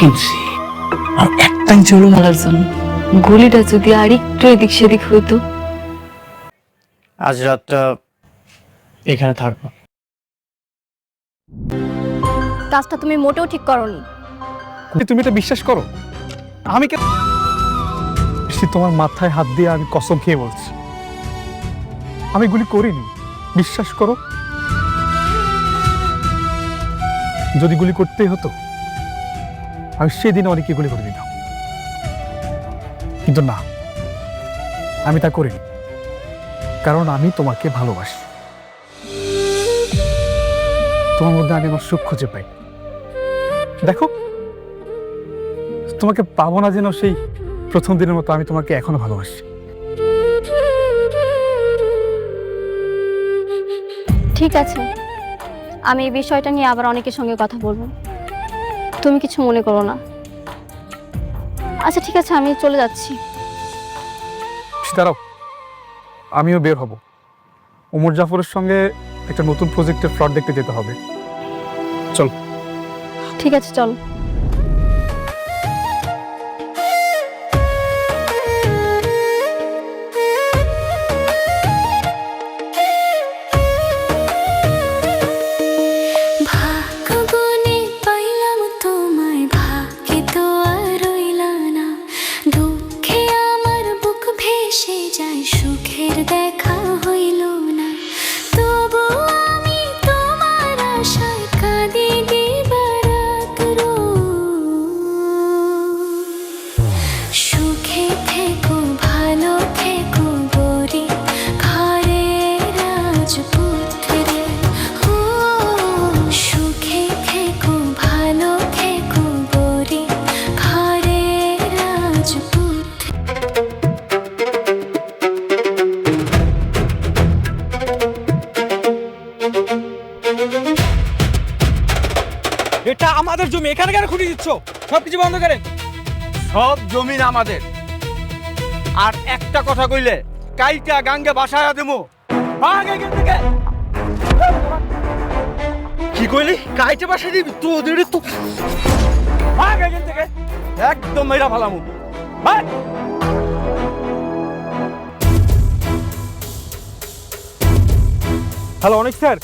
ইঞ্চি, আর 1 ইঞ্চি হলো মালার জন্য গুলিটা যদি আর একটু এদিক সেদিক হইতো। আজ রাতটা এখানে থাকবো। কাজটা তুমি মোটেও ঠিক করোনি। তুমি এটা বিশ্বাস করো? আমি তোমার মাথায় হাত দিয়ে আমি কসম খেয়ে বলছি আমি গুলি করিনি। বিশ্বাস করো, যদি গুলি করতেই হতো আমি সেদিন অনেকে গুলি করে দিতাম, কিন্তু না, আমি তা করিনি, কারণ আমি তোমাকে ভালোবাসি। তোমার মধ্যে আমি আমার সুখ খুঁজে পাই। দেখো, তোমাকে পাবো না যেন সেই প্রথম দিনের মতো আমি তোমাকে এখনো ভালোবাসি। ঠিক আছে, আমি এই বিষয়টা নিয়ে আবার অনেকের সঙ্গে কথা বলবো, তুমি কিছু মনে করো না। আচ্ছা ঠিক আছে, আমি চলে যাচ্ছি। দাঁড়াও, আমিও বের হব। ওমর জাফরের সঙ্গে একটা নতুন প্রজেক্টের ফ্লট দেখতে যেতে হবে। চল। ঠিক আছে, চল। এটা আমাদের জমি, এখানে কেন খুঁটি দিচ্ছ? সবকিছু বন্ধ করেন। সব জমি আমাদের, আর একটা কথা কইলে কাইটা গাঙ্গে বাসায় দেবো। কি কইলি? কাইটা বাসায় দিবি? তোদের তো একদম মেরা ভালামু। হ্যালো, অনেক স্যার।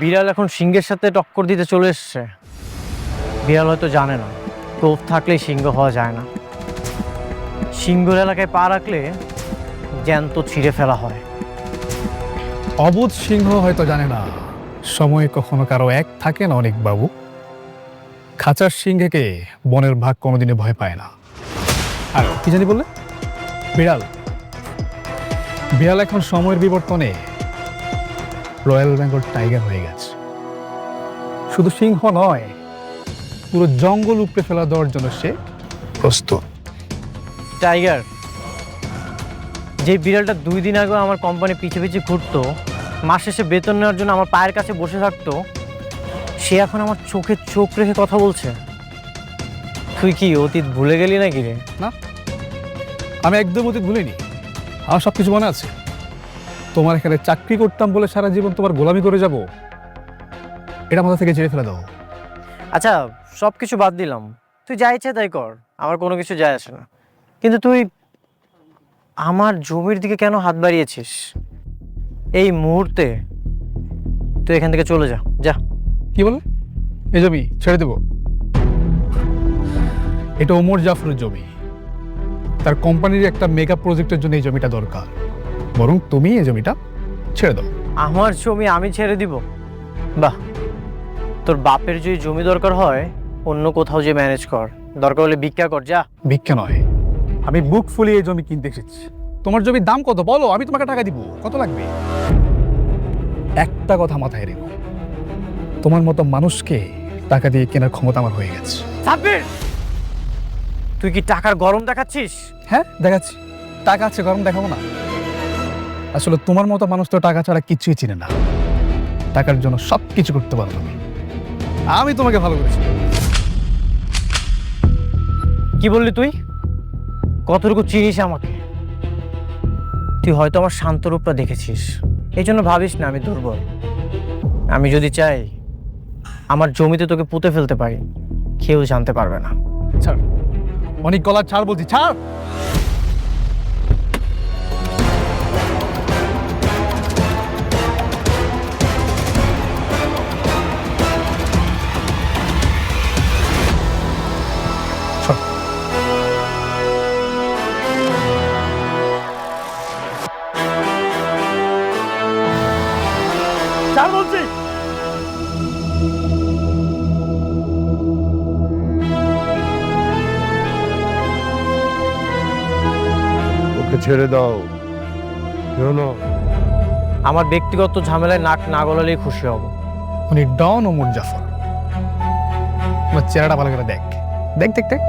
বিড়াল এখন সিংহের সাথে টক্কর দিতে চলে এসছে। বিড়াল হয়তো জানে না টোপ থাকলেই সিংহ হওয়া যায় না। সিংহের এলাকায় পা রাখলে জ্যান্ত ছিঁড়ে ফেলা হয়। অবুধ সিংহ হয়তো জানে না সময় কখনো কারো এক থাকে না অনেক বাবু। খাঁচার সিংহকে বনের ভাগ কোনোদিনে ভয় পায় না। আর কি জানি বললে? বিড়াল। বিড়াল এখন সময়ের বিবর্তনে রয়্যাল বেঙ্গল টাইগার হয়ে গেছে। শুধু সিংহ নয়, পুরো জঙ্গল উপড়ে ফেলা দেওয়ার জন্য সে প্রস্তুত। টাইগার, যে বিড়ালটা 2 দিন আগে আমার কোম্পানি পিছে পিছে ঘুরতো, মাস শেষে বেতন নেওয়ার জন্য আমার পায়ের কাছে বসে থাকতো, সে এখন আমার চোখে চোখ রেখে কথা বলছে। তুই কি অতীত ভুলে গেলি নাকি রে? না, আমি একদম অতীত ভুলিনি। আমার সবকিছু মনে আছে। তোমার এখানে চাকরি করতাম বলে সারা জীবন তোমার গোলামি করে যাব, এটা মাথা থেকে ঝেড়ে ফেলে দাও। আচ্ছা, সব কিছু বাদ দিলাম, তুই যা ইচ্ছে তাই কর, আমার কোনো কিছু যায় আসে না। কিন্তু তুই আমার জমির দিকে কেন হাত বাড়িয়েছিস? এই মুহূর্তে তুই এখান থেকে চলে যা। যা। কি বলে? এই জমি ছেড়ে দেব? এটা ওমর জাফরের জমি। তার কোম্পানির একটা মেগা প্রজেক্টের জন্য এই জমিটা দরকার। বরং তুমি এই জমিটা ছেড়ে দাও। আমার জমি আমি ছেড়ে দিব? বাহ, তোর বাপের যদি জমি দরকার হয় অন্য কোথাও যে ম্যানেজ কর, দরকার হলে ভিক্ষা কর, যা। ভিক্ষা নয়, আমি বুক ফুলিয়ে এই জমি কিনতে এসেছি। তোমার জমির দাম কত বলো, আমি তোমাকে টাকা দিব। কত লাগবে? একটা কথা মাথায় রেখো, তোমার মতো মানুষকে টাকা দিয়ে কেনার ক্ষমতা আমার হয়ে গেছে। সাব্বির, তুই কি টাকার গরম দেখাচ্ছিস? হ্যাঁ দেখাচ্ছি, টাকা আছে, গরম দেখাবো না? আসলে তোমার মতো মানুষ তো টাকা ছাড়া কিছুই চিনে না। টাকার জন্য সব কিছু করতে পারো তুমি। আমি তোমাকে ভালো করেছি। কি বললি তুই? কতটুকু চিনিস আমাকে? তুই হয়তো আমার শান্ত রূপটা দেখেছিস, এই জন্য ভাবিস না আমি দুর্বল। আমি যদি চাই আমার জমিতে তোকে পুঁতে ফেলতে পারি, কেউ জানতে পারবে না। ছাড়, অনেক গলা ছাড় বলছি, ছাড়। ছাড় বলছি। ওকে ছেড়ে দাও। কি হলো? আমার ব্যক্তিগত ঝামেলায় নাক না গলালেই খুশি হব। উনি ডন ওমর জাফর। তোমার চেহারাটা ভালো করে দেখ, দেখ দেখ দেখ।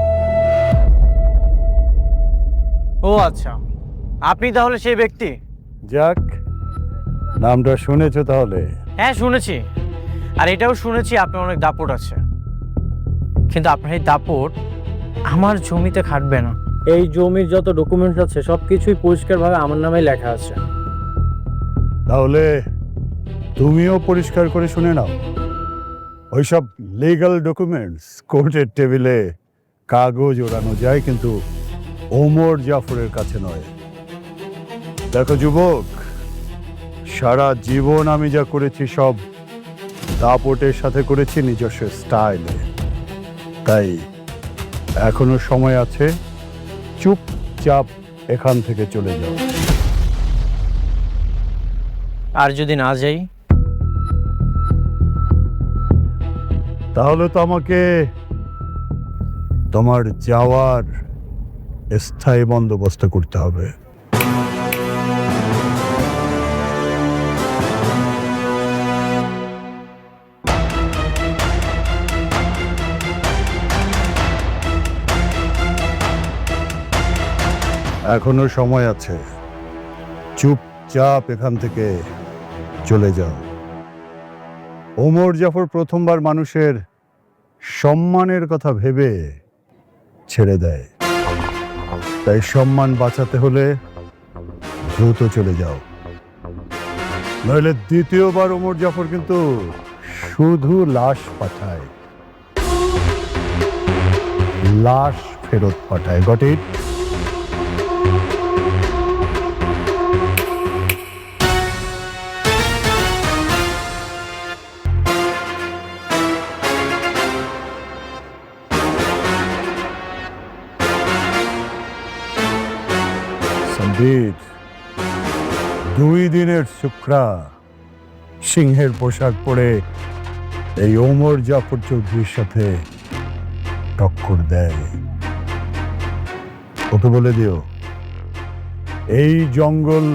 ও আচ্ছা, আপনি তাহলে সেই ব্যক্তি? যাক, নামটা শুনেছো তাহলে? হ্যাঁ শুনেছি, আর এটাও শুনেছি আপনার অনেক দাপট আছে, কিন্তু আপনার এই দাপট আমার জমিতে খাটবে না। এই জমির যত ডকুমেন্টস আছে সব কিছুই পরিষ্কারভাবে আমার নামে লেখা আছে। তাহলে তুমিও পরিষ্কার করে শুনে নাও। ওইসব লিগ্যাল ডকুমেন্টস কোর্টের টেবিলে কাগজ ওড়ানো যায়, কিন্তু ওমর জাফরের কাছে নয়। দেখো যুবক, সারা জীবন আমি যা করেছি সব দাপটের সাথে করেছি, নিজস্ব স্টাইলে। তাই এখনো সময় আছে, চুপচাপ এখান থেকে চলে যাও। আর যদি না যাই? তাহলে তো আমাকে তোমার যাওয়ার স্থায়ী বন্দোবস্ত করতে হবে। এখনো সময় আছে, চুপচাপ এখান থেকে চলে যাও। ওমর জাফর প্রথমবার মানুষের সম্মানের কথা ভেবে ছেড়ে দেয়, তাই সম্মান বাঁচাতে হলে দ্রুত চলে যাও, নইলে দ্বিতীয়বার ওমর জাফর কিন্তু শুধু লাশ পাঠায়, লাশ ফেরত পাঠায়। Got it? সম্বিত, 2 দিনের শুক্রা সিংহের পোশাক পরে এই ওমর জাফর চৌধুরীর সাথে টক্কর দেয়। ওকে বলে দিও, এই জঙ্গল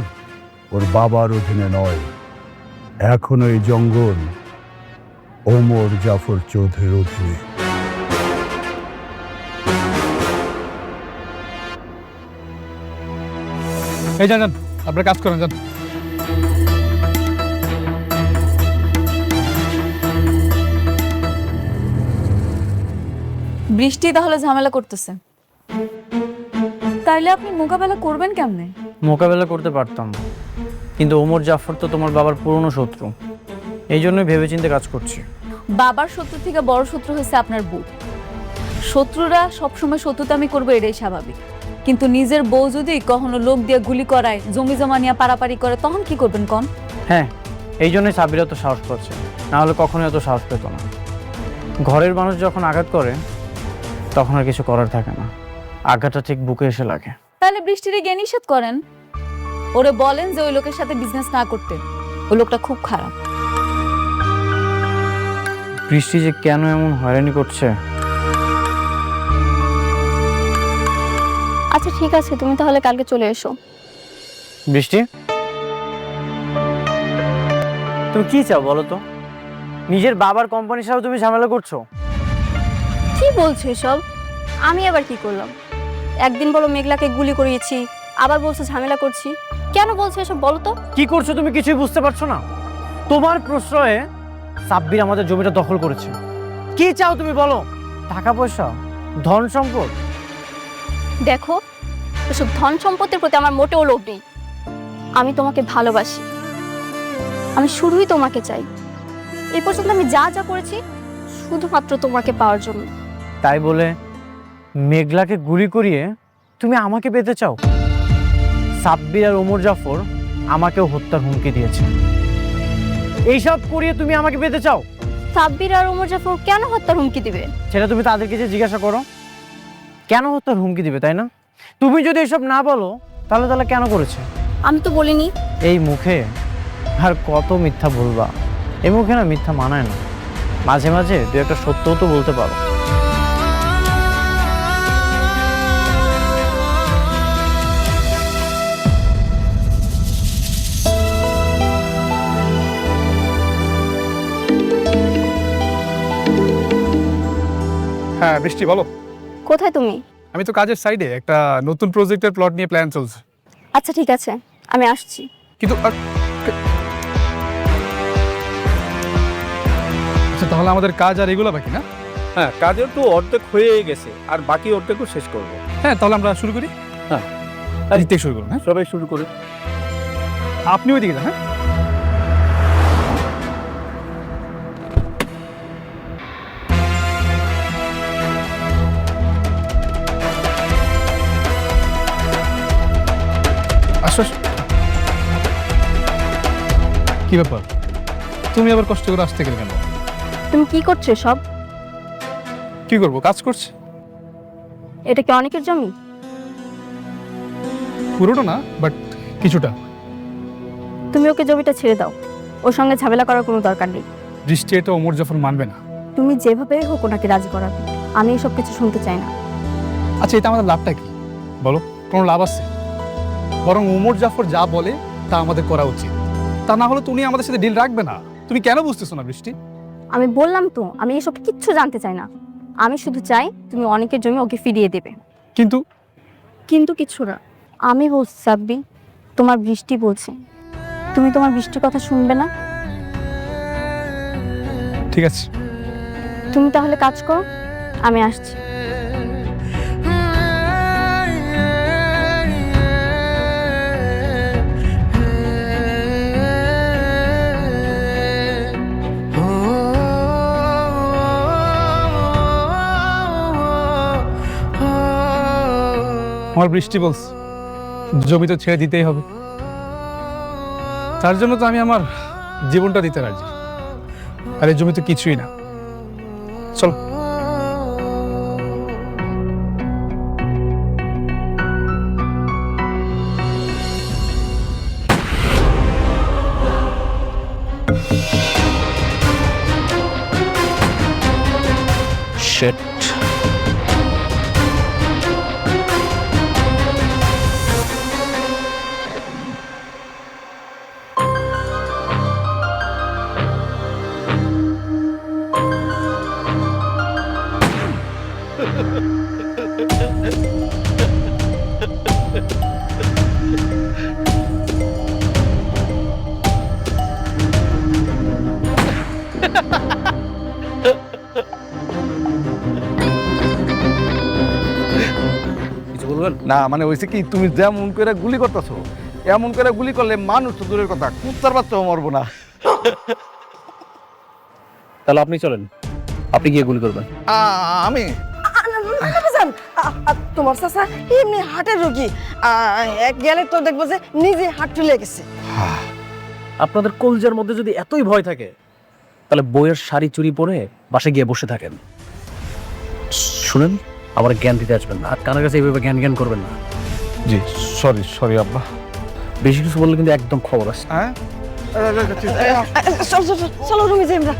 ওর বাবার অধীনে নয়, এখন এই জঙ্গল ওমর জাফর চৌধুরীর অধীনে। এই যান যান, আপনার কাজ করেন, যান। বৃষ্টি তাহলে ঝামেলা করতেছে, তাইলে আপনি মোকাবেলা করবেন কেমনে? মোকাবেলা করতে পারতাম, কিন্তু ওমর জাফর তো তোমার বাবার পুরনো শত্রু, এই জন্যই ভেবেচিন্তে কাজ করছি। বাবার শত্রু থেকে বড় শত্রু হয়েছে আপনার বউ। শত্রুরা সবসময় শত্রুতামি করবে, এটাই স্বাভাবিক, কিন্তু নিজের বউ যদি কখনো লোক দিয়ে গুলি করায়, জমি জমা নিয়ে পারাপারি করে, তখন কি করবেন কন? হ্যাঁ, এই জন্যই সাব্বির এত সাহস পাচ্ছে, না হলে কখনোই এত সাহস পেত না। ঘরের মানুষ যখন আঘাত করে তখন আর কিছু করার থাকে না, আঘাতটা ঠিক বুকে এসে লাগে। তাহলে বৃষ্টিরে গিয়ে নিষেধ করেন। ওরে বলেন যে ওই লোকের সাথে বিজনেস না করতে, ওই লোকটা খুব খারাপ। বৃষ্টি যে কেন এমন হয়রানি করছে। আচ্ছা ঠিক আছে, তুমি তাহলে কালকে চলে এসো। বৃষ্টি, তুমি কি চাও বলো তো? নিজের বাবার কোম্পানির সাথে তুমি ঝামেলা করছো। কি বলছো এসব? আমি আবার কি করলাম? একদিন বলো মেঘলাকে গুলি করিয়েছি, আবার বলছো ঝামেলা করছি। কেন বলছো এসব বলো তো? কি করছো তুমি কিছুই বুঝতে পারছো না? তোমার প্রশ্রয়ে সাব্বির আমাদের জমিটা দখল করেছে। কি চাও তুমি বলো? টাকা পয়সা, ধন সম্পদ? দেখো, এসব ধন সম্পত্তির প্রতি আমার মোটেও লোভ নেই। আমি তোমাকে ভালোবাসি, আমি শুধুই তোমাকে চাই। এই পর্যন্ত আমি যা যা করেছি শুধুমাত্র তোমাকে পাওয়ার জন্য। তাই বলে মেঘলাকে গুলি করিয়ে তুমি আমাকে পেতে চাও? সাব্বির আর ওমর জাফর আমাকেও হত্যার হুমকি দিয়েছে। এইসব করিয়ে তুমি আমাকে পেতে চাও? সাব্বির আর ওমর জাফর কেন হত্যার হুমকি দিবে? সেটা তুমি তাদেরকে যে জিজ্ঞাসা করো, কেন হত্যার হুমকি দিবে, তাই না? তুমি যদি এসব না বলো তাহলে তাহলে কেন করেছে? আমি তো বলিনি। এই মুখে আর কত মিথ্যা বলবা? এই মুখে না মিথ্যা মানায় না। মাঝে মাঝে দু একটা সত্যও তো বলতে পারো। হ্যাঁ বৃষ্টি, বলো। কোথায় তুমি? আমি তো কাজের সাইডে একটা নতুন প্রজেক্টের প্লট নিয়ে প্ল্যান চলছে। আচ্ছা ঠিক আছে, আমি আসছি। কিন্তু আচ্ছা, তাহলে আমাদের কাজ আর এগুলো বাকি না? হ্যাঁ, কাজের তো অর্ধেক হয়ে গেছে, আর বাকি অর্ধেকও শেষ করবো। হ্যাঁ, তাহলে আমরা শুরু করি। হ্যাঁ, দিতে শুরু করুন। হ্যাঁ, সবাই শুরু করে। আপনি ওইদিকে যান। হ্যাঁ, আসো আসো। কি ব্যাপার, তুমি আবার কষ্ট করে আসতে গেলে কেন? তুমি কি করছো সব? কি করবো, কাজ করছি। এটা কি অনেকের জমি? পুরোটা না, বাট কিছুটা। তুমি ওকে জমিটা ছেড়ে দাও, ওর সঙ্গে ঝামেলা করার কোনো দরকার নেই। বৃষ্টি এটা ওমর জাফর মানবে না। তুমি যেভাবে হোক ওনাকে রাজি করাবে, আমি এসব কিছু শুনতে চাই না। আচ্ছা, এটা আমাদের লাভটা কি বলো? কোনো লাভ আছে? বরং ওমর জাফর যা বলে তা আমাদের করা উচিত। তা না হলে তুমি আমাদের সাথে ডিল রাখবে না। তুমি কেন বুঝতেছো না বৃষ্টি? আমি বললাম তো, আমি এসব কিচ্ছু জানতে চাই না। আমি শুধু চাই তুমি অনেকের জমি ওকে ফিরিয়ে দেবে। কিন্তু কিন্তু কিছু না। আমি বলছি সাব্বি, তোমার বৃষ্টি বলছে, তুমি তোমার বৃষ্টির কথা শুনবে না? ঠিক আছে, তুমি তাহলে কাজ করো, আমি আসছি। আমার বৃষ্টি বলছে জমি তো ছেড়ে দিতেই হবে। তার জন্য তো আমি আমার জীবনটা দিতে রাজি। আর এই জমি তো কিছুই না। চলো। Shit. কিছু বলবেন না? মানে হয়েছে কি, তুমি যেমন করে গুলি করতেছো, এমন করে গুলি করলে মানুষ তো দূরের কথা, কুত্তার বাচ্চাও মরবো না। তাহলে আপনি চলেন, আপনি গিয়ে গুলি করবেন। আমি তোমার চাচা এমনি হার্টের রোগী, এক গেলে তো দেখবো যে নিজে হার্ট চলে গেছে। আপনাদের কলজার মধ্যে যদি এতই ভয় থাকে, তাহলে বইয়ের শাড়ি চুরি পরে বাসে গিয়ে বসে থাকেন। শুনেন, আবার জ্ঞান দিতে আসবেন না, আর কানের কাছে এইভাবে জ্ঞান জ্ঞান করবেন না। জি, সরি সরি আব্বা, বেশি কিছু বললে কিন্তু একদম খবর আছে। হ্যাঁ চল চল চল, চলো রুমে যাই আমরা।